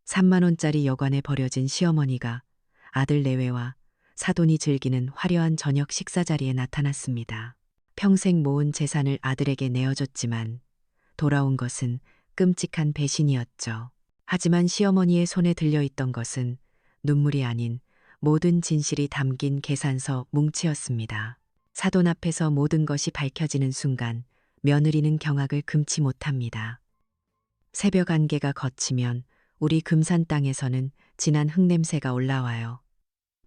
3만 원짜리 여관에 버려진 시어머니가 아들 내외와 사돈이 즐기는 화려한 저녁 식사 자리에 나타났습니다. 평생 모은 재산을 아들에게 내어줬지만 돌아온 것은 끔찍한 배신이었죠. 하지만 시어머니의 손에 들려있던 것은 눈물이 아닌 모든 진실이 담긴 계산서 뭉치였습니다. 사돈 앞에서 모든 것이 밝혀지는 순간 며느리는 경악을 금치 못합니다. 새벽 안개가 걷히면 우리 금산 땅에서는 진한 흙냄새가 올라와요.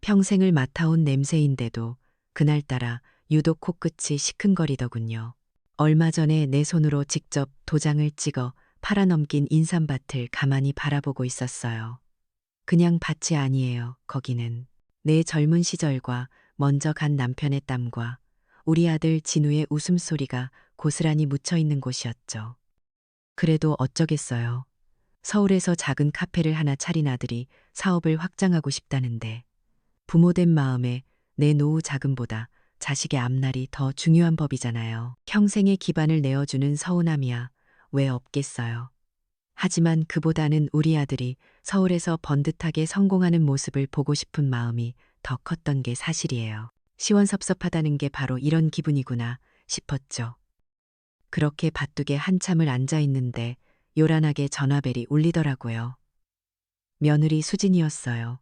평생을 맡아온 냄새인데도 그날따라 유독 코끝이 시큰거리더군요. 얼마 전에 내 손으로 직접 도장을 찍어 팔아넘긴 인삼밭을 가만히 바라보고 있었어요. 그냥 밭이 아니에요, 거기는. 내 젊은 시절과 먼저 간 남편의 땀과 우리 아들 진우의 웃음소리가 고스란히 묻혀 있는 곳이었죠. 그래도 어쩌겠어요. 서울에서 작은 카페를 하나 차린 아들이 사업을 확장하고 싶다는데 부모된 마음에 내 노후 자금보다 자식의 앞날이 더 중요한 법이잖아요. 평생의 기반을 내어주는 서운함이야 왜 없겠어요. 하지만 그보다는 우리 아들이 서울에서 번듯하게 성공하는 모습을 보고 싶은 마음이 더 컸던 게 사실이에요. 시원섭섭하다는 게 바로 이런 기분이구나 싶었죠. 그렇게 바둑에 한참을 앉아 있는데 요란하게 전화벨이 울리더라고요. 며느리 수진이었어요.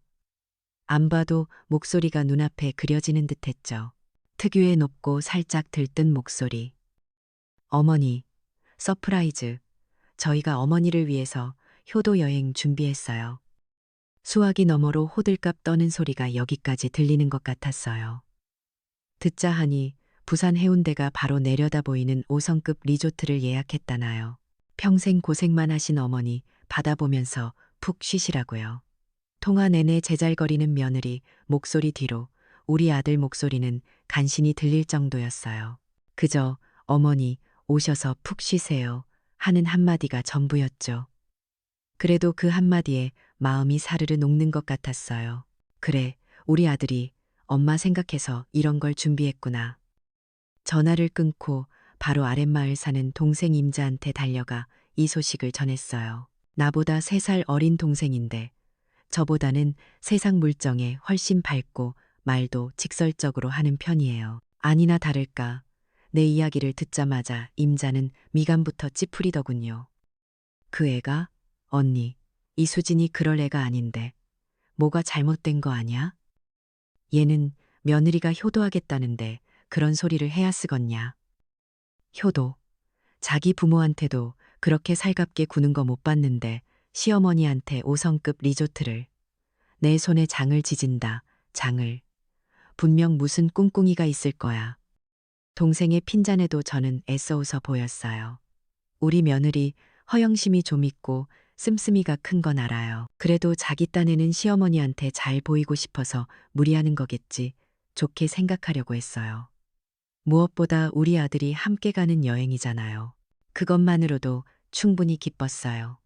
안 봐도 목소리가 눈앞에 그려지는 듯했죠. 특유의 높고 살짝 들뜬 목소리. 어머니, 서프라이즈. 저희가 어머니를 위해서 효도 여행 준비했어요. 수화기 너머로 호들갑 떠는 소리가 여기까지 들리는 것 같았어요. 듣자 하니 부산 해운대가 바로 내려다 보이는 5성급 리조트를 예약했다나요. 평생 고생만 하신 어머니 받아보면서 푹 쉬시라고요. 통화 내내 제잘거리는 며느리 목소리 뒤로 우리 아들 목소리는 간신히 들릴 정도였어요. 그저 어머니 오셔서 푹 쉬세요 하는 한마디가 전부였죠. 그래도 그 한마디에 마음이 사르르 녹는 것 같았어요. 그래, 우리 아들이 엄마 생각해서 이런 걸 준비했구나. 전화를 끊고 바로 아랫마을 사는 동생 임자한테 달려가 이 소식을 전했어요. 나보다 3살 어린 동생인데 저보다는 세상 물정에 훨씬 밝고 말도 직설적으로 하는 편이에요. 아니나 다를까 내 이야기를 듣자마자 임자는 미간부터 찌푸리더군요. 그 애가? 언니, 이수진이 그럴 애가 아닌데 뭐가 잘못된 거 아냐? 얘는 며느리가 효도하겠다는데 그런 소리를 해야 쓰겄냐. 효도. 자기 부모한테도 그렇게 살갑게 구는 거 못 봤는데 시어머니한테 5성급 리조트를. 내 손에 장을 지진다. 장을. 분명 무슨 꿍꿍이가 있을 거야. 동생의 핀잔에도 저는 애써 웃어 보였어요. 우리 며느리 허영심이 좀 있고 씀씀이가 큰 건 알아요. 그래도 자기 딴에는 시어머니한테 잘 보이고 싶어서 무리하는 거겠지. 좋게 생각하려고 했어요. 무엇보다 우리 아들이 함께 가는 여행이잖아요. 그것만으로도 충분히 기뻤어요.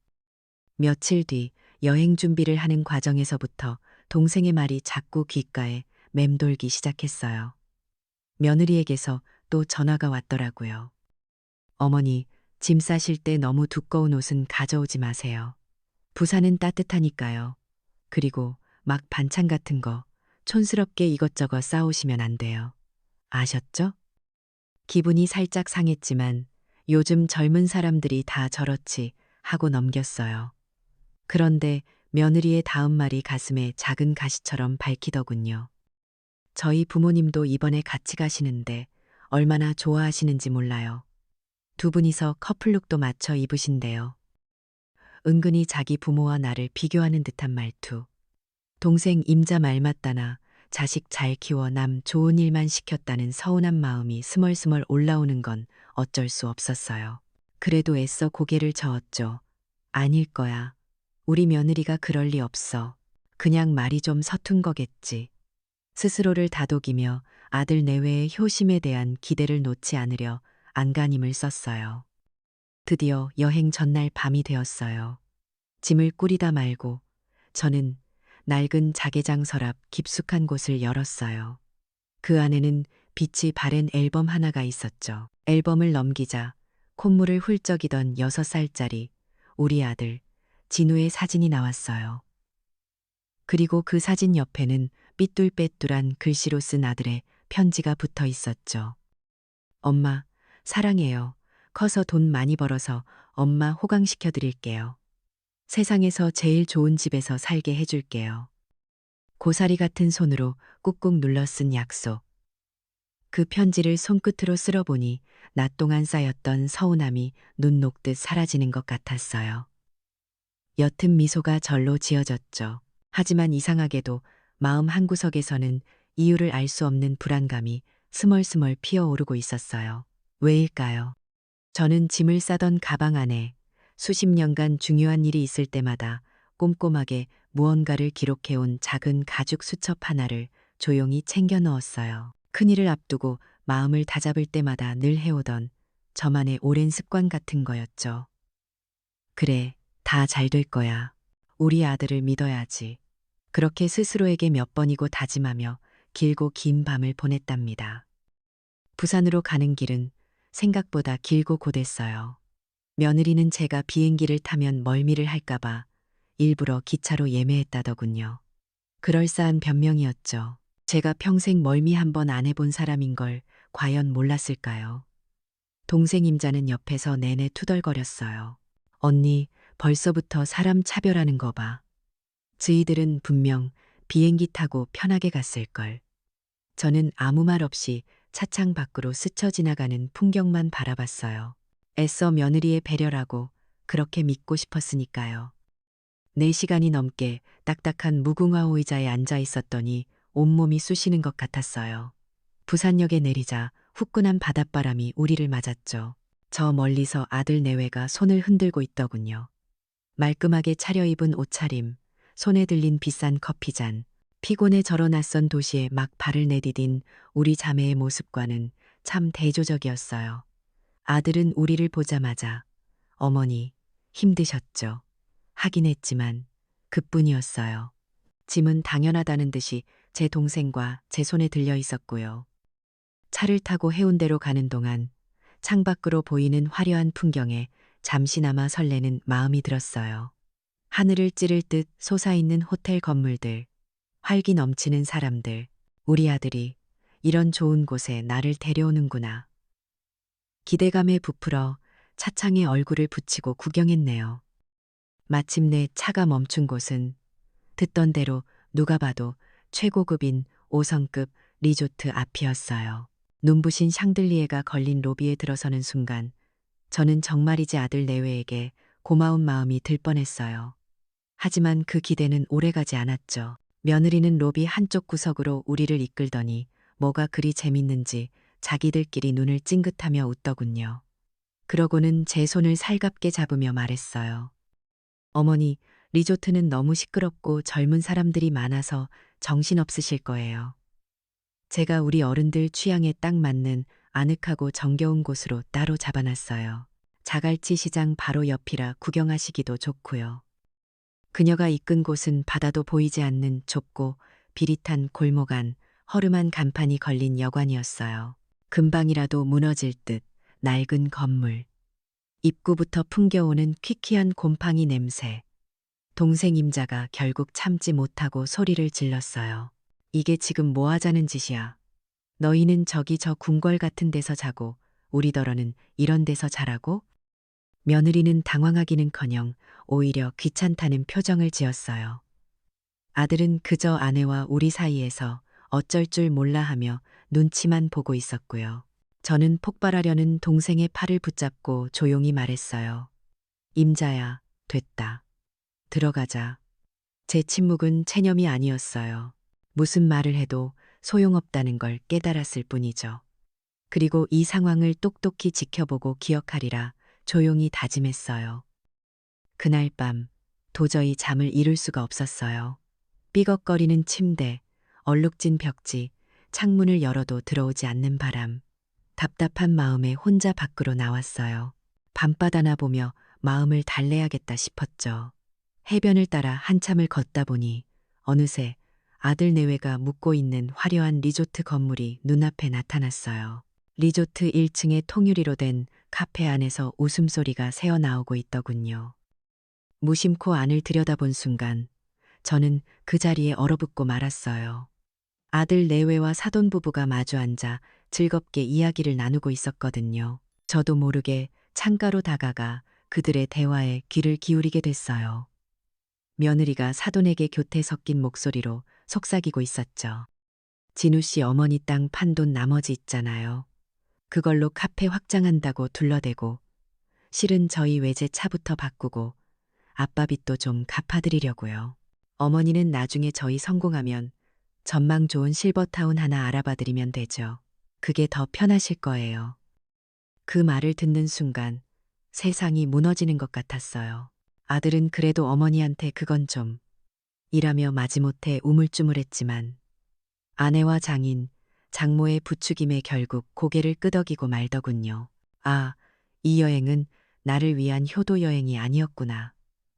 며칠 뒤 여행 준비를 하는 과정에서부터 동생의 말이 자꾸 귓가에 맴돌기 시작했어요. 며느리에게서 또 전화가 왔더라고요. 어머니, 짐 싸실 때 너무 두꺼운 옷은 가져오지 마세요. 부산은 따뜻하니까요. 그리고 막 반찬 같은 거 촌스럽게 이것저것 싸오시면 안 돼요. 아셨죠? 기분이 살짝 상했지만 요즘 젊은 사람들이 다 저렇지 하고 넘겼어요. 그런데 며느리의 다음 말이 가슴에 작은 가시처럼 밝히더군요. 저희 부모님도 이번에 같이 가시는데 얼마나 좋아하시는지 몰라요. 두 분이서 커플룩도 맞춰 입으신대요. 은근히 자기 부모와 나를 비교하는 듯한 말투. 동생 임자 말 맞다나 자식 잘 키워 남 좋은 일만 시켰다는 서운한 마음이 스멀스멀 올라오는 건 어쩔 수 없었어요. 그래도 애써 고개를 저었죠. 아닐 거야. 우리 며느리가 그럴 리 없어. 그냥 말이 좀 서툰 거겠지. 스스로를 다독이며 아들 내외의 효심에 대한 기대를 놓지 않으려 안간힘을 썼어요. 드디어 여행 전날 밤이 되었어요. 짐을 꾸리다 말고 저는 낡은 자개장 서랍 깊숙한 곳을 열었어요. 그 안에는 빛이 바랜 앨범 하나가 있었죠. 앨범을 넘기자 콧물을 훌쩍이던 6살짜리 우리 아들 진우의 사진이 나왔어요. 그리고 그 사진 옆에는 삐뚤빼뚤한 글씨로 쓴 아들의 편지가 붙어 있었죠. 엄마, 사랑해요. 커서 돈 많이 벌어서 엄마 호강시켜 드릴게요. 세상에서 제일 좋은 집에서 살게 해줄게요. 고사리 같은 손으로 꾹꾹 눌러 쓴 약속. 그 편지를 손끝으로 쓸어보니 낮 동안 쌓였던 서운함이 눈 녹듯 사라지는 것 같았어요. 옅은 미소가 절로 지어졌죠. 하지만 이상하게도 마음 한구석에서는 이유를 알 수 없는 불안감이 스멀스멀 피어오르고 있었어요. 왜일까요? 저는 짐을 싸던 가방 안에 수십 년간 중요한 일이 있을 때마다 꼼꼼하게 무언가를 기록해온 작은 가죽 수첩 하나를 조용히 챙겨 넣었어요. 큰일을 앞두고 마음을 다잡을 때마다 늘 해오던 저만의 오랜 습관 같은 거였죠. 그래, 다 잘 될 거야. 우리 아들을 믿어야지. 그렇게 스스로에게 몇 번이고 다짐하며 길고 긴 밤을 보냈답니다. 부산으로 가는 길은 생각보다 길고 고됐어요. 며느리는 제가 비행기를 타면 멀미를 할까봐 일부러 기차로 예매했다더군요. 그럴싸한 변명이었죠. 제가 평생 멀미 한 번 안 해본 사람인 걸 과연 몰랐을까요? 동생 임자는 옆에서 내내 투덜거렸어요. 언니, 벌써부터 사람 차별하는 거 봐. 저희들은 분명 비행기 타고 편하게 갔을걸. 저는 아무 말 없이 차창 밖으로 스쳐 지나가는 풍경만 바라봤어요. 애써 며느리의 배려라고 그렇게 믿고 싶었으니까요. 4시간이 넘게 딱딱한 무궁화 의자에 앉아 있었더니 온몸이 쑤시는 것 같았어요. 부산역에 내리자 후끈한 바닷바람이 우리를 맞았죠. 저 멀리서 아들 내외가 손을 흔들고 있더군요. 말끔하게 차려입은 옷차림, 손에 들린 비싼 커피잔, 피곤에 절어 낯선 도시에 막 발을 내디딘 우리 자매의 모습과는 참 대조적이었어요. 아들은 우리를 보자마자 어머니, 힘드셨죠? 하긴 했지만 그뿐이었어요. 짐은 당연하다는 듯이 제 동생과 제 손에 들려 있었고요. 차를 타고 해운대로 가는 동안 창밖으로 보이는 화려한 풍경에 잠시나마 설레는 마음이 들었어요. 하늘을 찌를 듯 솟아있는 호텔 건물들, 활기 넘치는 사람들, 우리 아들이 이런 좋은 곳에 나를 데려오는구나. 기대감에 부풀어 차창에 얼굴을 붙이고 구경했네요. 마침내 차가 멈춘 곳은 듣던 대로 누가 봐도 최고급인 5성급 리조트 앞이었어요. 눈부신 샹들리에가 걸린 로비에 들어서는 순간 저는 정말이지 아들 내외에게 고마운 마음이 들 뻔했어요. 하지만 그 기대는 오래가지 않았죠. 며느리는 로비 한쪽 구석으로 우리를 이끌더니 뭐가 그리 재밌는지 자기들끼리 눈을 찡긋하며 웃더군요. 그러고는 제 손을 살갑게 잡으며 말했어요. 어머니, 리조트는 너무 시끄럽고 젊은 사람들이 많아서 정신없으실 거예요. 제가 우리 어른들 취향에 딱 맞는 아늑하고 정겨운 곳으로 따로 잡아놨어요. 자갈치 시장 바로 옆이라 구경하시기도 좋고요. 그녀가 이끈 곳은 바다도 보이지 않는 좁고 비릿한 골목 안 허름한 간판이 걸린 여관이었어요. 금방이라도 무너질 듯 낡은 건물. 입구부터 풍겨오는 퀴퀴한 곰팡이 냄새. 동생 임자가 결국 참지 못하고 소리를 질렀어요. 이게 지금 뭐 하자는 짓이야. 너희는 저기 저 궁궐 같은 데서 자고 우리더러는 이런 데서 자라고? 며느리는 당황하기는커녕 오히려 귀찮다는 표정을 지었어요. 아들은 그저 아내와 우리 사이에서 어쩔 줄 몰라 하며 눈치만 보고 있었고요. 저는 폭발하려는 동생의 팔을 붙잡고 조용히 말했어요. 임자야, 됐다. 들어가자. 제 침묵은 체념이 아니었어요. 무슨 말을 해도 소용없다는 걸 깨달았을 뿐이죠. 그리고 이 상황을 똑똑히 지켜보고 기억하리라 조용히 다짐했어요. 그날 밤 도저히 잠을 이룰 수가 없었어요. 삐걱거리는 침대, 얼룩진 벽지, 창문을 열어도 들어오지 않는 바람. 답답한 마음에 혼자 밖으로 나왔어요. 밤바다나 보며 마음을 달래야겠다 싶었죠. 해변을 따라 한참을 걷다 보니 어느새 아들 내외가 묵고 있는 화려한 리조트 건물이 눈앞에 나타났어요. 리조트 1층의 통유리로 된 카페 안에서 웃음소리가 새어나오고 있더군요. 무심코 안을 들여다본 순간 저는 그 자리에 얼어붙고 말았어요. 아들 내외와 사돈 부부가 마주 앉아 즐겁게 이야기를 나누고 있었거든요. 저도 모르게 창가로 다가가 그들의 대화에 귀를 기울이게 됐어요. 며느리가 사돈에게 교태 섞인 목소리로 속삭이고 있었죠. 진우 씨 어머니 땅 판돈 나머지 있잖아요. 그걸로 카페 확장한다고 둘러대고 실은 저희 외제 차부터 바꾸고 아빠 빚도 좀 갚아드리려고요. 어머니는 나중에 저희 성공하면 전망 좋은 실버타운 하나 알아봐 드리면 되죠. 그게 더 편하실 거예요. 그 말을 듣는 순간 세상이 무너지는 것 같았어요. 아들은 그래도 어머니한테 그건 좀 이라며 마지못해 우물쭈물했지만 아내와 장인, 장모의 부추김에 결국 고개를 끄덕이고 말더군요. 아, 이 여행은 나를 위한 효도 여행이 아니었구나.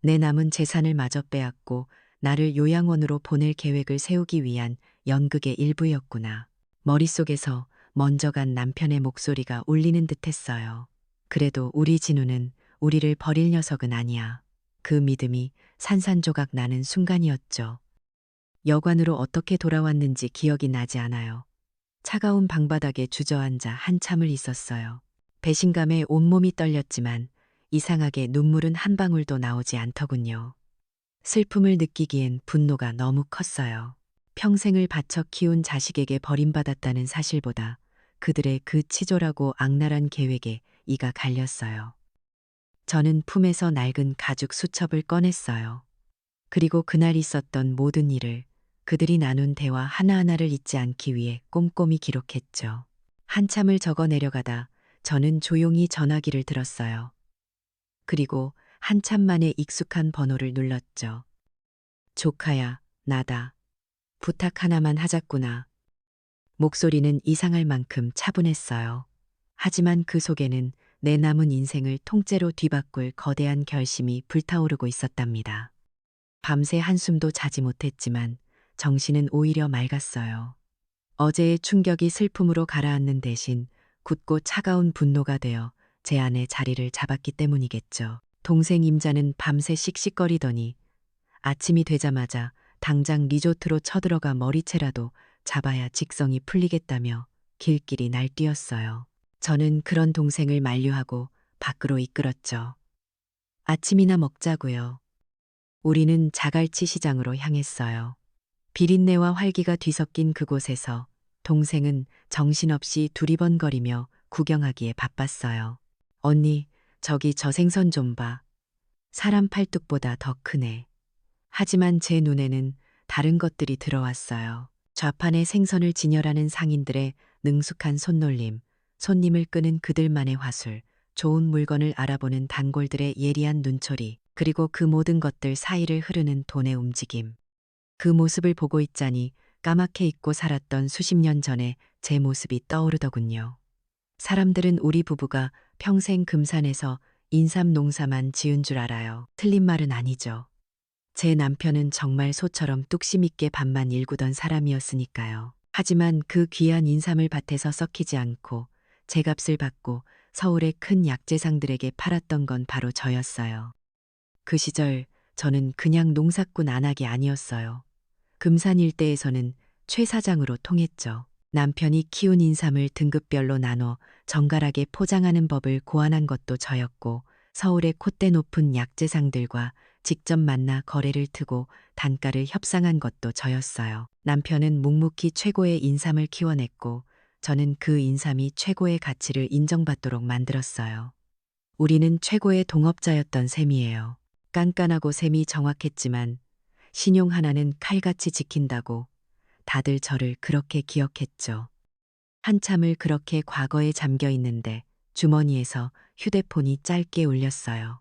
내 남은 재산을 마저 빼앗고 나를 요양원으로 보낼 계획을 세우기 위한 연극의 일부였구나. 머릿속에서 먼저 간 남편의 목소리가 울리는 듯했어요. 그래도 우리 진우는 우리를 버릴 녀석은 아니야. 그 믿음이 산산조각 나는 순간이었죠. 여관으로 어떻게 돌아왔는지 기억이 나지 않아요. 차가운 방바닥에 주저앉아 한참을 있었어요. 배신감에 온몸이 떨렸지만 이상하게 눈물은 한 방울도 나오지 않더군요. 슬픔을 느끼기엔 분노가 너무 컸어요. 평생을 바쳐 키운 자식에게 버림받았다는 사실보다 그들의 그 치졸하고 악랄한 계획에 이가 갈렸어요. 저는 품에서 낡은 가죽 수첩을 꺼냈어요. 그리고 그날 있었던 모든 일을 그들이 나눈 대화 하나하나를 잊지 않기 위해 꼼꼼히 기록했죠. 한참을 적어 내려가다 저는 조용히 전화기를 들었어요. 그리고 한참 만에 익숙한 번호를 눌렀죠. 조카야, 나다. 부탁 하나만 하자꾸나. 목소리는 이상할 만큼 차분했어요. 하지만 그 속에는 내 남은 인생을 통째로 뒤바꿀 거대한 결심이 불타오르고 있었답니다. 밤새 한숨도 자지 못했지만 정신은 오히려 맑았어요. 어제의 충격이 슬픔으로 가라앉는 대신 굳고 차가운 분노가 되어 제 안에 자리를 잡았기 때문이겠죠. 동생 임자는 밤새 씩씩거리더니 아침이 되자마자 당장 리조트로 쳐들어가 머리채라도 잡아야 직성이 풀리겠다며 길길이 날뛰었어요. 저는 그런 동생을 만류하고 밖으로 이끌었죠. 아침이나 먹자고요. 우리는 자갈치 시장으로 향했어요. 비린내와 활기가 뒤섞인 그곳에서 동생은 정신없이 두리번거리며 구경하기에 바빴어요. 언니, 저기 저 생선 좀 봐. 사람 팔뚝보다 더 크네. 하지만 제 눈에는 다른 것들이 들어왔어요. 좌판에 생선을 진열하는 상인들의 능숙한 손놀림, 손님을 끄는 그들만의 화술, 좋은 물건을 알아보는 단골들의 예리한 눈초리, 그리고 그 모든 것들 사이를 흐르는 돈의 움직임. 그 모습을 보고 있자니 까맣게 잊고 살았던 수십 년 전의 제 모습이 떠오르더군요. 사람들은 우리 부부가 평생 금산에서 인삼 농사만 지은 줄 알아요. 틀린 말은 아니죠. 제 남편은 정말 소처럼 뚝심 있게 밭만 일구던 사람이었으니까요. 하지만 그 귀한 인삼을 밭에서 썩히지 않고 제 값을 받고 서울의 큰 약재상들에게 팔았던 건 바로 저였어요. 그 시절 저는 그냥 농사꾼 안악이 아니었어요. 금산 일대에서는 최 사장으로 통했죠. 남편이 키운 인삼을 등급별로 나눠 정갈하게 포장하는 법을 고안한 것도 저였고 서울의 콧대 높은 약재상들과 직접 만나 거래를 트고 단가를 협상한 것도 저였어요. 남편은 묵묵히 최고의 인삼을 키워냈고 저는 그 인삼이 최고의 가치를 인정받도록 만들었어요. 우리는 최고의 동업자였던 셈이에요. 깐깐하고 셈이 정확했지만 신용 하나는 칼같이 지킨다고 다들 저를 그렇게 기억했죠. 한참을 그렇게 과거에 잠겨 있는데 주머니에서 휴대폰이 짧게 울렸어요.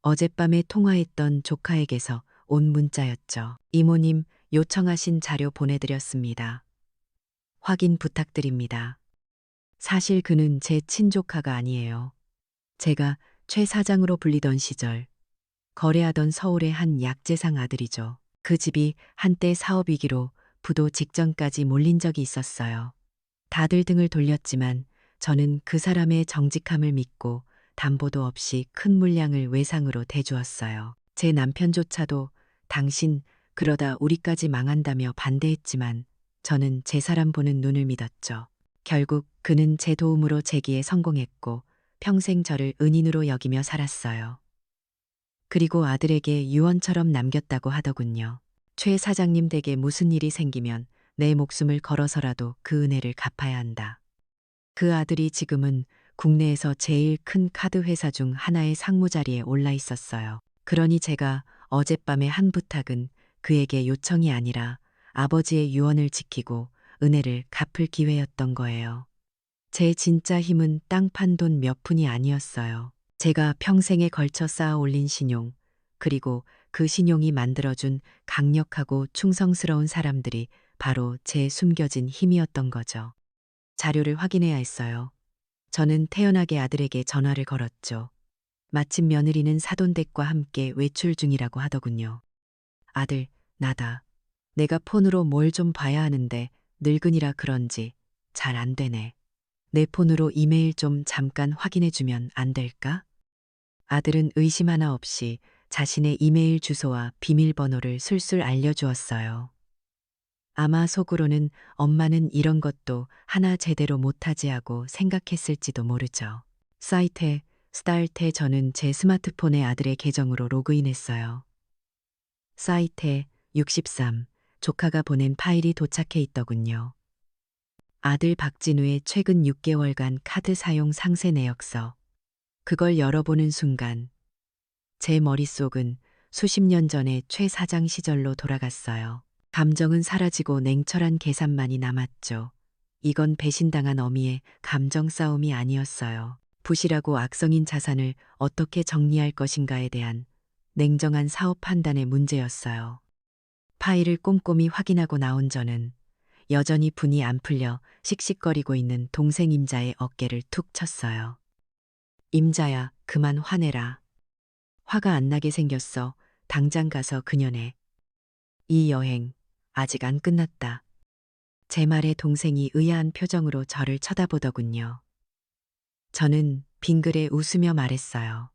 어젯밤에 통화했던 조카에게서 온 문자였죠. 이모님, 요청하신 자료 보내드렸습니다. 확인 부탁드립니다. 사실 그는 제 친조카가 아니에요. 제가 최 사장으로 불리던 시절 거래하던 서울의 한 약재상 아들이죠. 그 집이 한때 사업 위기로 부도 직전까지 몰린 적이 있었어요. 다들 등을 돌렸지만 저는 그 사람의 정직함을 믿고 담보도 없이 큰 물량을 외상으로 대주었어요. 제 남편조차도 당신 그러다 우리까지 망한다며 반대했지만 저는 제 사람 보는 눈을 믿었죠. 결국 그는 제 도움으로 재기에 성공했고 평생 저를 은인으로 여기며 살았어요. 그리고 아들에게 유언처럼 남겼다고 하더군요. 최 사장님 댁에 무슨 일이 생기면 내 목숨을 걸어서라도 그 은혜를 갚아야 한다. 그 아들이 지금은 국내에서 제일 큰 카드 회사 중 하나의 상무 자리에 올라 있었어요. 그러니 제가 어젯밤의 한 부탁은 그에게 요청이 아니라 아버지의 유언을 지키고 은혜를 갚을 기회였던 거예요. 제 진짜 힘은 땅 판 돈 몇 푼이 아니었어요. 제가 평생에 걸쳐 쌓아 올린 신용, 그리고 그 신용이 만들어준 강력하고 충성스러운 사람들이 바로 제 숨겨진 힘이었던 거죠. 자료를 확인해야 했어요. 저는 태연하게 아들에게 전화를 걸었죠. 마침 며느리는 사돈댁과 함께 외출 중이라고 하더군요. 아들, 나다. 내가 폰으로 뭘 좀 봐야 하는데 늙은이라 그런지 잘 안 되네. 내 폰으로 이메일 좀 잠깐 확인해 주면 안 될까? 아들은 의심 하나 없이 자신의 이메일 주소와 비밀번호를 술술 알려주었어요. 아마 속으로는 엄마는 이런 것도 하나 제대로 못하지 하고 생각했을지도 모르죠. 사이트에 스타일테 저는 제 스마트폰에 아들의 계정으로 로그인했어요. 사이트에 63, 조카가 보낸 파일이 도착해 있더군요. 아들 박진우의 최근 6개월간 카드 사용 상세 내역서. 그걸 열어보는 순간 제 머릿속은 수십 년 전의 최 사장 시절로 돌아갔어요. 감정은 사라지고 냉철한 계산만이 남았죠. 이건 배신당한 어미의 감정 싸움이 아니었어요. 부실하고 악성인 자산을 어떻게 정리할 것인가에 대한 냉정한 사업 판단의 문제였어요. 파일을 꼼꼼히 확인하고 나온 저는 여전히 분이 안 풀려 씩씩거리고 있는 동생 임자의 어깨를 툭 쳤어요. 임자야, 그만 화내라. 화가 안 나게 생겼어. 당장 가서 그녀네. 이 여행 아직 안 끝났다. 제 말에 동생이 의아한 표정으로 저를 쳐다보더군요. 저는 빙그레 웃으며 말했어요.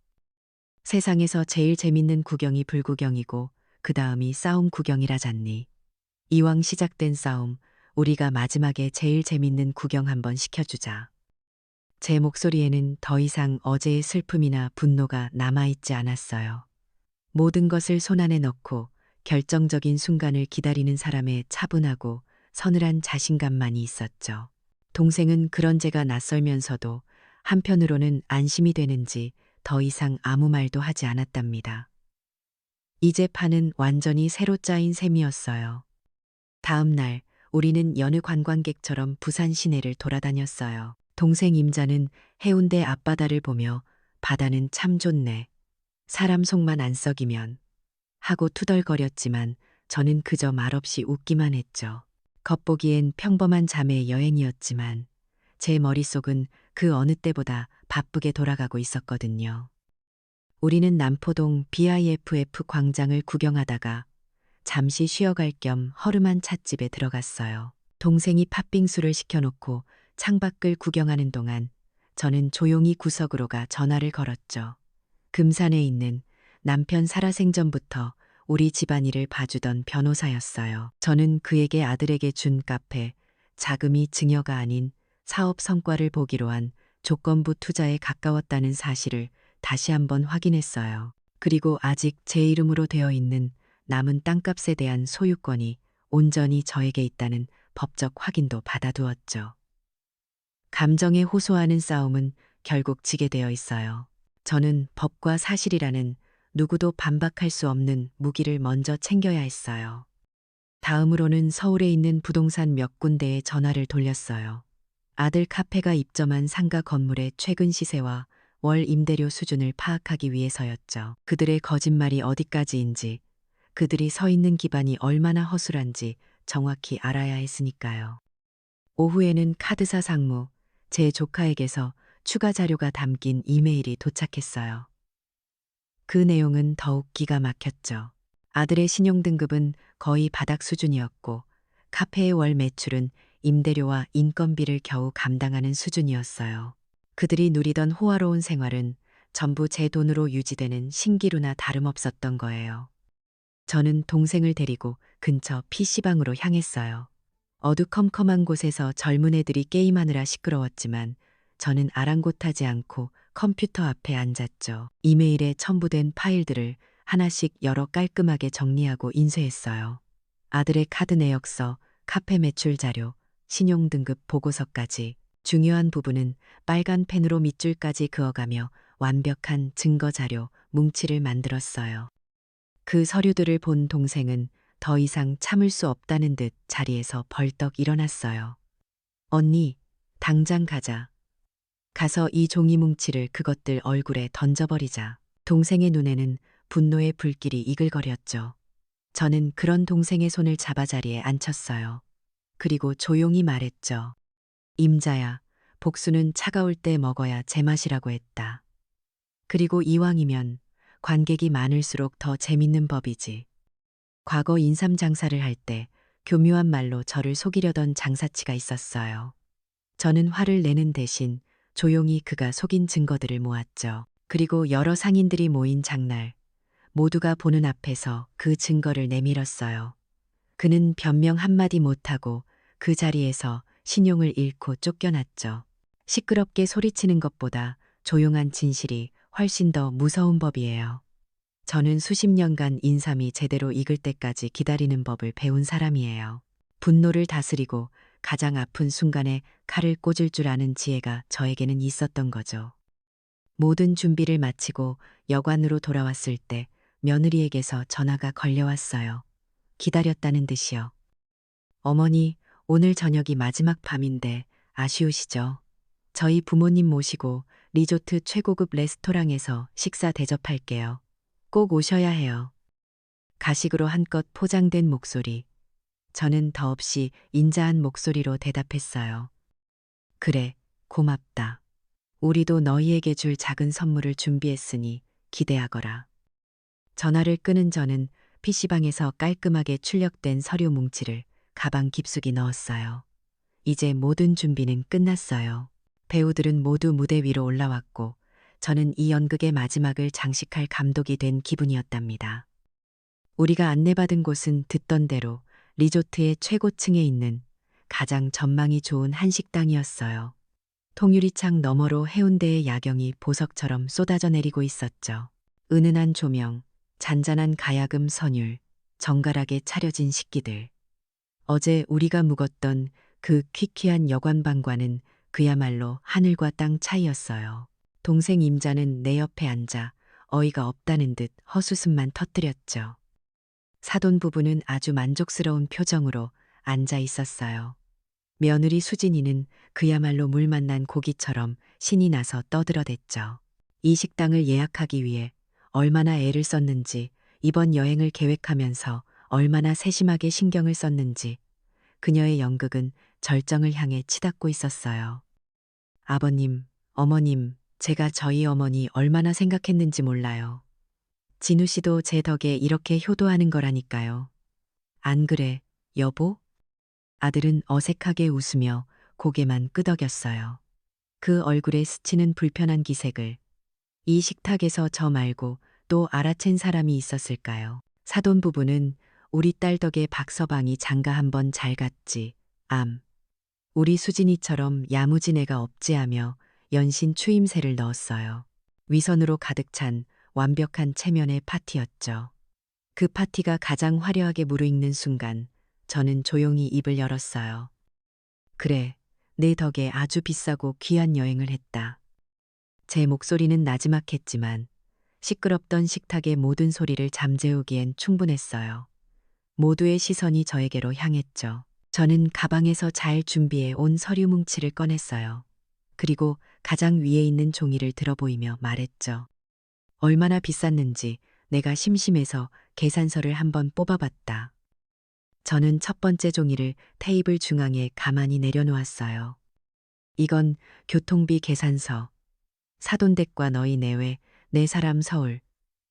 세상에서 제일 재밌는 구경이 불구경이고 그 다음이 싸움 구경이라잖니. 이왕 시작된 싸움, 우리가 마지막에 제일 재밌는 구경 한번 시켜주자. 제 목소리에는 더 이상 어제의 슬픔이나 분노가 남아있지 않았어요. 모든 것을 손안에 넣고 결정적인 순간을 기다리는 사람의 차분하고 서늘한 자신감만이 있었죠. 동생은 그런 제가 낯설면서도 한편으로는 안심이 되는지 더 이상 아무 말도 하지 않았답니다. 이제 판은 완전히 새로 짜인 셈이었어요. 다음 날 우리는 여느 관광객처럼 부산 시내를 돌아다녔어요. 동생 임자는 해운대 앞바다를 보며 바다는 참 좋네. 사람 속만 안 썩이면 하고 투덜거렸지만 저는 그저 말없이 웃기만 했죠. 겉보기엔 평범한 자매의 여행이었지만 제 머릿속은 그 어느 때보다 바쁘게 돌아가고 있었거든요. 우리는 남포동 BIFF 광장을 구경하다가 잠시 쉬어갈 겸 허름한 찻집에 들어갔어요. 동생이 팥빙수를 시켜놓고 창밖을 구경하는 동안 저는 조용히 구석으로 가 전화를 걸었죠. 금산에 있는 남편 살아생전부터 우리 집안일을 봐주던 변호사였어요. 저는 그에게 아들에게 준 카페, 자금이 증여가 아닌 사업 성과를 보기로 한 조건부 투자에 가까웠다는 사실을 다시 한번 확인했어요. 그리고 아직 제 이름으로 되어 있는 남은 땅값에 대한 소유권이 온전히 저에게 있다는 법적 확인도 받아두었죠. 감정에 호소하는 싸움은 결국 지게 되어 있어요. 저는 법과 사실이라는 누구도 반박할 수 없는 무기를 먼저 챙겨야 했어요. 다음으로는 서울에 있는 부동산 몇 군데에 전화를 돌렸어요. 아들 카페가 입점한 상가 건물의 최근 시세와 월 임대료 수준을 파악하기 위해서였죠. 그들의 거짓말이 어디까지인지, 그들이 서 있는 기반이 얼마나 허술한지 정확히 알아야 했으니까요. 오후에는 카드사 상무, 제 조카에게서 추가 자료가 담긴 이메일이 도착했어요. 그 내용은 더욱 기가 막혔죠. 아들의 신용등급은 거의 바닥 수준이었고 카페의 월 매출은 임대료와 인건비를 겨우 감당하는 수준이었어요. 그들이 누리던 호화로운 생활은 전부 제 돈으로 유지되는 신기루나 다름없었던 거예요. 저는 동생을 데리고 근처 PC방으로 향했어요. 어두컴컴한 곳에서 젊은 애들이 게임하느라 시끄러웠지만 저는 아랑곳하지 않고 컴퓨터 앞에 앉았죠. 이메일에 첨부된 파일들을 하나씩 열어 깔끔하게 정리하고 인쇄했어요. 아들의 카드 내역서, 카페 매출 자료, 신용등급 보고서까지 중요한 부분은 빨간 펜으로 밑줄까지 그어가며 완벽한 증거 자료, 뭉치를 만들었어요. 그 서류들을 본 동생은 더 이상 참을 수 없다는 듯 자리에서 벌떡 일어났어요. 언니, 당장 가자. 가서 이 종이 뭉치를 그것들 얼굴에 던져버리자. 동생의 눈에는 분노의 불길이 이글거렸죠. 저는 그런 동생의 손을 잡아 자리에 앉혔어요. 그리고 조용히 말했죠. 임자야, 복수는 차가울 때 먹어야 제맛이라고 했다. 그리고 이왕이면 관객이 많을수록 더 재밌는 법이지. 과거 인삼 장사를 할 때 교묘한 말로 저를 속이려던 장사치가 있었어요. 저는 화를 내는 대신 조용히 그가 속인 증거들을 모았죠. 그리고 여러 상인들이 모인 장날, 모두가 보는 앞에서 그 증거를 내밀었어요. 그는 변명 한마디 못하고 그 자리에서 신용을 잃고 쫓겨났죠. 시끄럽게 소리치는 것보다 조용한 진실이 훨씬 더 무서운 법이에요. 저는 수십 년간 인삼이 제대로 익을 때까지 기다리는 법을 배운 사람이에요. 분노를 다스리고 가장 아픈 순간에 칼을 꽂을 줄 아는 지혜가 저에게는 있었던 거죠. 모든 준비를 마치고 여관으로 돌아왔을 때 며느리에게서 전화가 걸려왔어요. 기다렸다는 듯이요. 어머니, 오늘 저녁이 마지막 밤인데 아쉬우시죠? 저희 부모님 모시고 리조트 최고급 레스토랑에서 식사 대접할게요. 꼭 오셔야 해요. 가식으로 한껏 포장된 목소리. 저는 더없이 인자한 목소리로 대답했어요. 그래, 고맙다. 우리도 너희에게 줄 작은 선물을 준비했으니 기대하거라. 전화를 끊은 저는 PC방에서 깔끔하게 출력된 서류 뭉치를 가방 깊숙이 넣었어요. 이제 모든 준비는 끝났어요. 배우들은 모두 무대 위로 올라왔고 저는 이 연극의 마지막을 장식할 감독이 된 기분이었답니다. 우리가 안내받은 곳은 듣던 대로 리조트의 최고층에 있는 가장 전망이 좋은 한식당이었어요. 통유리창 너머로 해운대의 야경이 보석처럼 쏟아져 내리고 있었죠. 은은한 조명, 잔잔한 가야금 선율, 정갈하게 차려진 식기들. 어제 우리가 묵었던 그 퀴퀴한 여관방과는 그야말로 하늘과 땅 차이였어요. 동생 임자는 내 옆에 앉아 어이가 없다는 듯 헛웃음만 터뜨렸죠. 사돈 부부는 아주 만족스러운 표정으로 앉아 있었어요. 며느리 수진이는 그야말로 물 만난 고기처럼 신이 나서 떠들어댔죠. 이 식당을 예약하기 위해 얼마나 애를 썼는지, 이번 여행을 계획하면서 얼마나 세심하게 신경을 썼는지, 그녀의 연극은 절정을 향해 치닫고 있었어요. 아버님, 어머님, 제가 저희 어머니 얼마나 생각했는지 몰라요. 진우 씨도 제 덕에 이렇게 효도하는 거라니까요. 안 그래, 여보? 아들은 어색하게 웃으며 고개만 끄덕였어요. 그 얼굴에 스치는 불편한 기색을 이 식탁에서 저 말고 또 알아챈 사람이 있었을까요? 사돈 부부는 우리 딸 덕에 박서방이 장가 한번 잘 갔지, 우리 수진이처럼 야무진 애가 없지 하며 연신 추임새를 넣었어요. 위선으로 가득 찬 완벽한 체면의 파티였죠. 그 파티가 가장 화려하게 무르익는 순간 저는 조용히 입을 열었어요. 그래, 내 덕에 아주 비싸고 귀한 여행을 했다. 제 목소리는 나지막했지만 시끄럽던 식탁의 모든 소리를 잠재우기엔 충분했어요. 모두의 시선이 저에게로 향했죠. 저는 가방에서 잘 준비해 온 서류 뭉치를 꺼냈어요. 그리고 가장 위에 있는 종이를 들어보이며 말했죠. 얼마나 비쌌는지 내가 심심해서 계산서를 한번 뽑아봤다. 저는 첫 번째 종이를 테이블 중앙에 가만히 내려놓았어요. 이건 교통비 계산서, 사돈댁과 너희 내외, 네 사람 서울,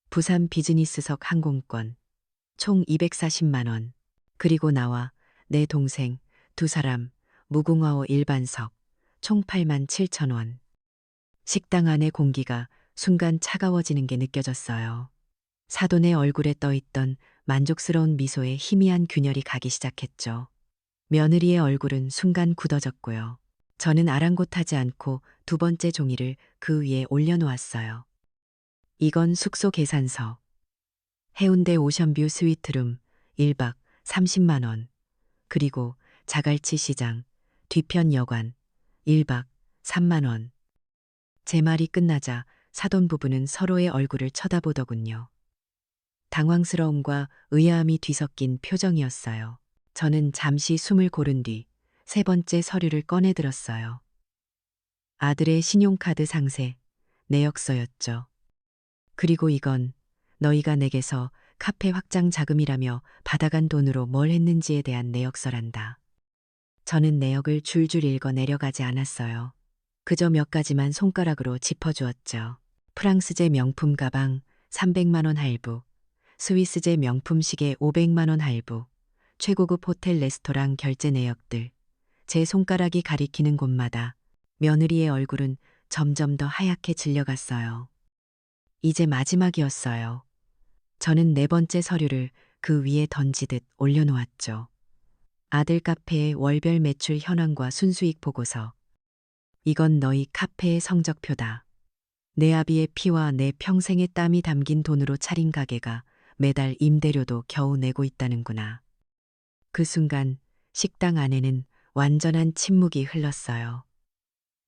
부산 비즈니스석 항공권, 총 240만 원, 그리고 나와 내 동생, 두 사람, 무궁화호 일반석, 총 8만 7천 원. 식당 안의 공기가 순간 차가워지는 게 느껴졌어요. 사돈의 얼굴에 떠있던 만족스러운 미소에 희미한 균열이 가기 시작했죠. 며느리의 얼굴은 순간 굳어졌고요. 저는 아랑곳하지 않고 두 번째 종이를 그 위에 올려놓았어요. 이건 숙소 계산서. 해운대 오션뷰 스위트룸 1박 30만 원. 그리고 자갈치 시장 뒤편 여관 1박 3만 원. 제 말이 끝나자 사돈 부부는 서로의 얼굴을 쳐다보더군요. 당황스러움과 의아함이 뒤섞인 표정이었어요. 저는 잠시 숨을 고른 뒤 세 번째 서류를 꺼내 들었어요. 아들의 신용카드 상세, 내역서였죠. 그리고 이건 너희가 내게서 카페 확장 자금이라며 받아간 돈으로 뭘 했는지에 대한 내역서란다. 저는 내역을 줄줄 읽어 내려가지 않았어요. 그저 몇 가지만 손가락으로 짚어주었죠. 프랑스제 명품 가방 300만 원 할부, 스위스제 명품 시계 500만 원 할부, 최고급 호텔 레스토랑 결제 내역들. 제 손가락이 가리키는 곳마다 며느리의 얼굴은 점점 더 하얗게 질려갔어요. 이제 마지막이었어요. 저는 네 번째 서류를 그 위에 던지듯 올려놓았죠. 아들 카페의 월별 매출 현황과 순수익 보고서. 이건 너희 카페의 성적표다. 내 아비의 피와 내 평생의 땀이 담긴 돈으로 차린 가게가 매달 임대료도 겨우 내고 있다는구나. 그 순간 식당 안에는 완전한 침묵이 흘렀어요.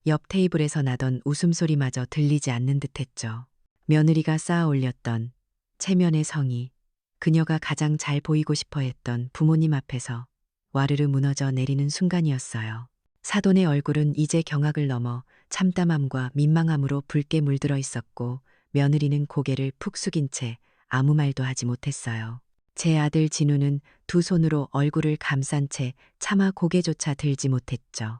옆 테이블에서 나던 웃음소리마저 들리지 않는 듯했죠. 며느리가 쌓아 올렸던 체면의 성의, 그녀가 가장 잘 보이고 싶어 했던 부모님 앞에서 와르르 무너져 내리는 순간이었어요. 사돈의 얼굴은 이제 경악을 넘어 참담함과 민망함으로 붉게 물들어 있었고 며느리는 고개를 푹 숙인 채 아무 말도 하지 못했어요. 제 아들 진우는 두 손으로 얼굴을 감싼 채 차마 고개조차 들지 못했죠.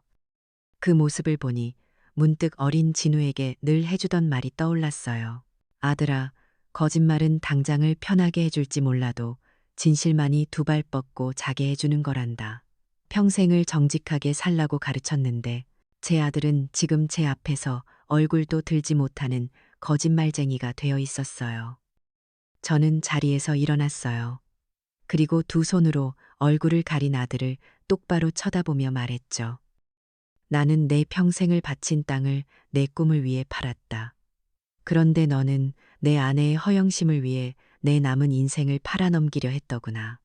그 모습을 보니 문득 어린 진우에게 늘 해주던 말이 떠올랐어요. 아들아, 거짓말은 당장을 편하게 해줄지 몰라도 진실만이 두 발 뻗고 자게 해주는 거란다. 평생을 정직하게 살라고 가르쳤는데 제 아들은 지금 제 앞에서 얼굴도 들지 못하는 거짓말쟁이가 되어 있었어요. 저는 자리에서 일어났어요. 그리고 두 손으로 얼굴을 가린 아들을 똑바로 쳐다보며 말했죠. 나는 내 평생을 바친 땅을 내 꿈을 위해 팔았다. 그런데 너는 내 아내의 허영심을 위해 내 남은 인생을 팔아넘기려 했더구나.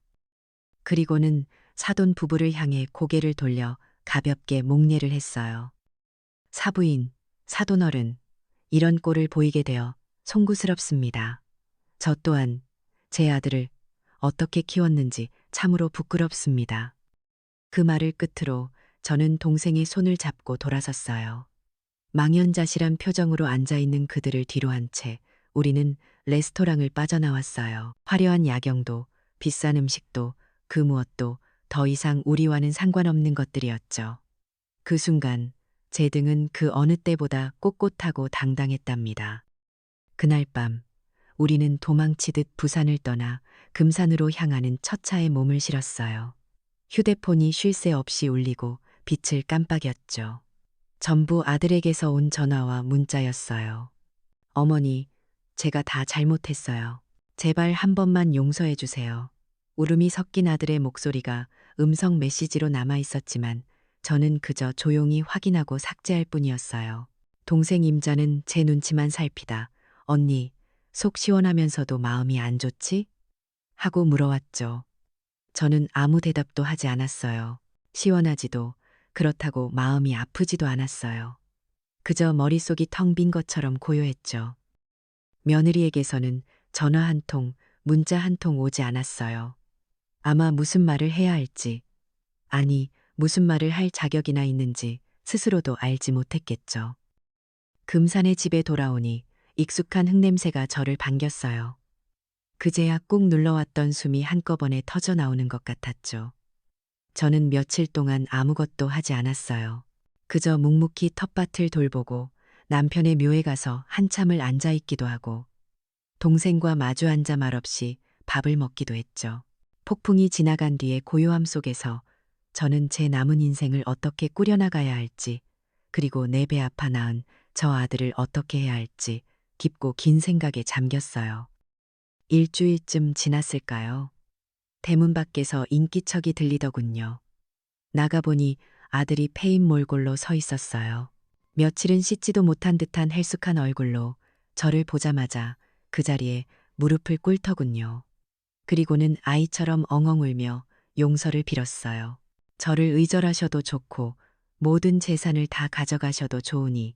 그리고는 사돈 부부를 향해 고개를 돌려 가볍게 목례를 했어요. 사부인, 사돈어른, 이런 꼴을 보이게 되어 송구스럽습니다. 저 또한 제 아들을 어떻게 키웠는지 참으로 부끄럽습니다. 그 말을 끝으로 저는 동생의 손을 잡고 돌아섰어요. 망연자실한 표정으로 앉아있는 그들을 뒤로 한 채 우리는 레스토랑을 빠져나왔어요. 화려한 야경도 비싼 음식도 그 무엇도 더 이상 우리와는 상관없는 것들이었죠. 그 순간 제 등은 그 어느 때보다 꼿꼿하고 당당했답니다. 그날 밤 우리는 도망치듯 부산을 떠나 금산으로 향하는 첫 차에 몸을 실었어요. 휴대폰이 쉴 새 없이 울리고 빛을 깜빡였죠. 전부 아들에게서 온 전화와 문자였어요. 어머니, 제가 다 잘못했어요. 제발 한 번만 용서해 주세요. 울음이 섞인 아들의 목소리가 음성 메시지로 남아 있었지만 저는 그저 조용히 확인하고 삭제할 뿐이었어요. 동생 임자는 제 눈치만 살피다 언니, 속 시원하면서도 마음이 안 좋지? 하고 물어왔죠. 저는 아무 대답도 하지 않았어요. 시원하지도 그렇다고 마음이 아프지도 않았어요. 그저 머릿속이 텅 빈 것처럼 고요했죠. 며느리에게서는 전화 한 통, 문자 한 통 오지 않았어요. 아마 무슨 말을 해야 할지, 아니 무슨 말을 할 자격이나 있는지 스스로도 알지 못했겠죠. 금산의 집에 돌아오니 익숙한 흙냄새가 저를 반겼어요. 그제야 꾹 눌러왔던 숨이 한꺼번에 터져 나오는 것 같았죠. 저는 며칠 동안 아무것도 하지 않았어요. 그저 묵묵히 텃밭을 돌보고 남편의 묘에 가서 한참을 앉아 있기도 하고 동생과 마주 앉아 말없이 밥을 먹기도 했죠. 폭풍이 지나간 뒤의 고요함 속에서 저는 제 남은 인생을 어떻게 꾸려나가야 할지, 그리고 내 배 아파 낳은 저 아들을 어떻게 해야 할지 깊고 긴 생각에 잠겼어요. 일주일쯤 지났을까요? 대문 밖에서 인기척이 들리더군요. 나가보니 아들이 페인 몰골로 서 있었어요. 며칠은 씻지도 못한 듯한 헬쑥한 얼굴로 저를 보자마자 그 자리에 무릎을 꿇더군요. 그리고는 아이처럼 엉엉 울며 용서를 빌었어요. 저를 의절하셔도 좋고 모든 재산을 다 가져가셔도 좋으니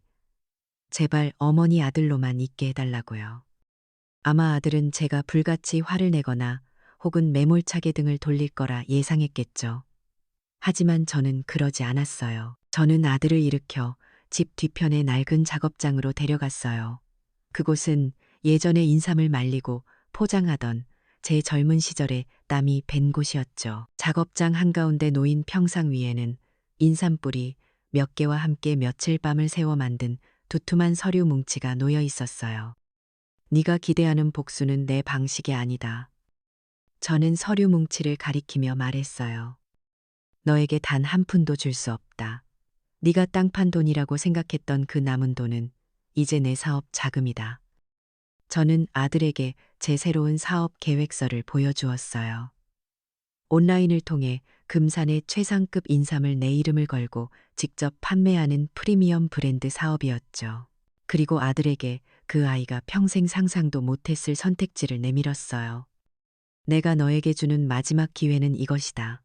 제발 어머니 아들로만 있게 해달라고요. 아마 아들은 제가 불같이 화를 내거나 혹은 매몰차게 등을 돌릴 거라 예상했겠죠. 하지만 저는 그러지 않았어요. 저는 아들을 일으켜 집 뒤편의 낡은 작업장으로 데려갔어요. 그곳은 예전에 인삼을 말리고 포장하던 제 젊은 시절에 땀이 밴 곳이었죠. 작업장 한가운데 놓인 평상 위에는 인삼뿌리 몇 개와 함께 며칠 밤을 새워 만든 두툼한 서류 뭉치가 놓여 있었어요. 네가 기대하는 복수는 내 방식이 아니다. 저는 서류 뭉치를 가리키며 말했어요. 너에게 단 한 푼도 줄 수 없다. 네가 땅 판 돈이라고 생각했던 그 남은 돈은 이제 내 사업 자금이다. 저는 아들에게 제 새로운 사업 계획서를 보여주었어요. 온라인을 통해 금산의 최상급 인삼을 내 이름을 걸고 직접 판매하는 프리미엄 브랜드 사업이었죠. 그리고 아들에게 그 아이가 평생 상상도 못했을 선택지를 내밀었어요. 내가 너에게 주는 마지막 기회는 이것이다.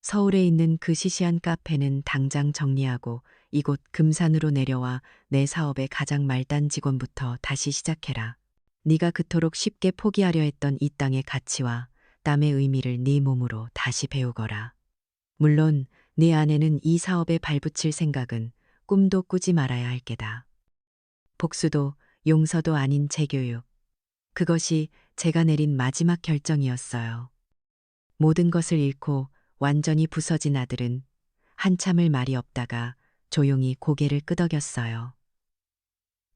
서울에 있는 그 시시한 카페는 당장 정리하고 이곳 금산으로 내려와 내 사업의 가장 말단 직원부터 다시 시작해라. 네가 그토록 쉽게 포기하려 했던 이 땅의 가치와 땀의 의미를 네 몸으로 다시 배우거라. 물론 네 아내는 이 사업에 발붙일 생각은 꿈도 꾸지 말아야 할 게다. 복수도 용서도 아닌 재교육. 그것이 제가 내린 마지막 결정이었어요. 모든 것을 잃고 완전히 부서진 아들은 한참을 말이 없다가 조용히 고개를 끄덕였어요.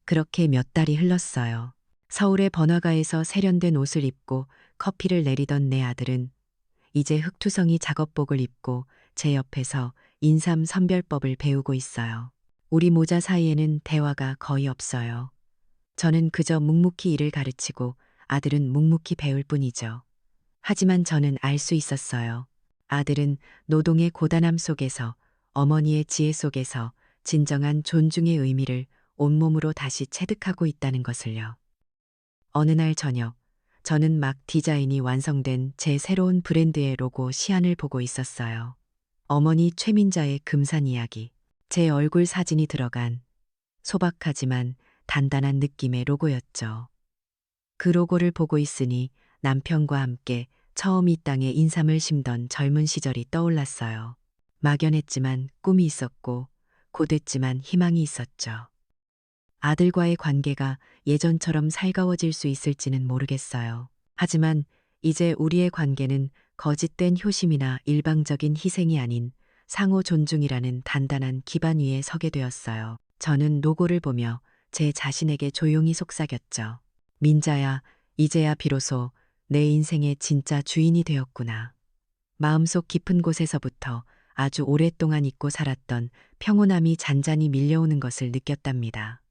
그렇게 몇 달이 흘렀어요. 서울의 번화가에서 세련된 옷을 입고 커피를 내리던 내 아들은 이제 흑투성이 작업복을 입고 제 옆에서 인삼 선별법을 배우고 있어요. 우리 모자 사이에는 대화가 거의 없어요. 저는 그저 묵묵히 일을 가르치고 아들은 묵묵히 배울 뿐이죠. 하지만 저는 알 수 있었어요. 아들은 노동의 고단함 속에서 어머니의 지혜 속에서 진정한 존중의 의미를 온몸으로 다시 체득하고 있다는 것을요. 어느 날 저녁, 저는 막 디자인이 완성된 제 새로운 브랜드의 로고 시안을 보고 있었어요. 어머니 최민자의 금산 이야기, 제 얼굴 사진이 들어간 소박하지만 단단한 느낌의 로고였죠. 그 로고를 보고 있으니 남편과 함께 처음 이 땅에 인삼을 심던 젊은 시절이 떠올랐어요. 막연했지만 꿈이 있었고 고됐지만 희망이 있었죠. 아들과의 관계가 예전처럼 살가워질 수 있을지는 모르겠어요. 하지만 이제 우리의 관계는 거짓된 효심이나 일방적인 희생이 아닌 상호 존중이라는 단단한 기반 위에 서게 되었어요. 저는 로고를 보며 제 자신에게 조용히 속삭였죠. 민자야, 이제야 비로소 내 인생의 진짜 주인이 되었구나. 마음속 깊은 곳에서부터 아주 오랫동안 잊고 살았던 평온함이 잔잔히 밀려오는 것을 느꼈답니다.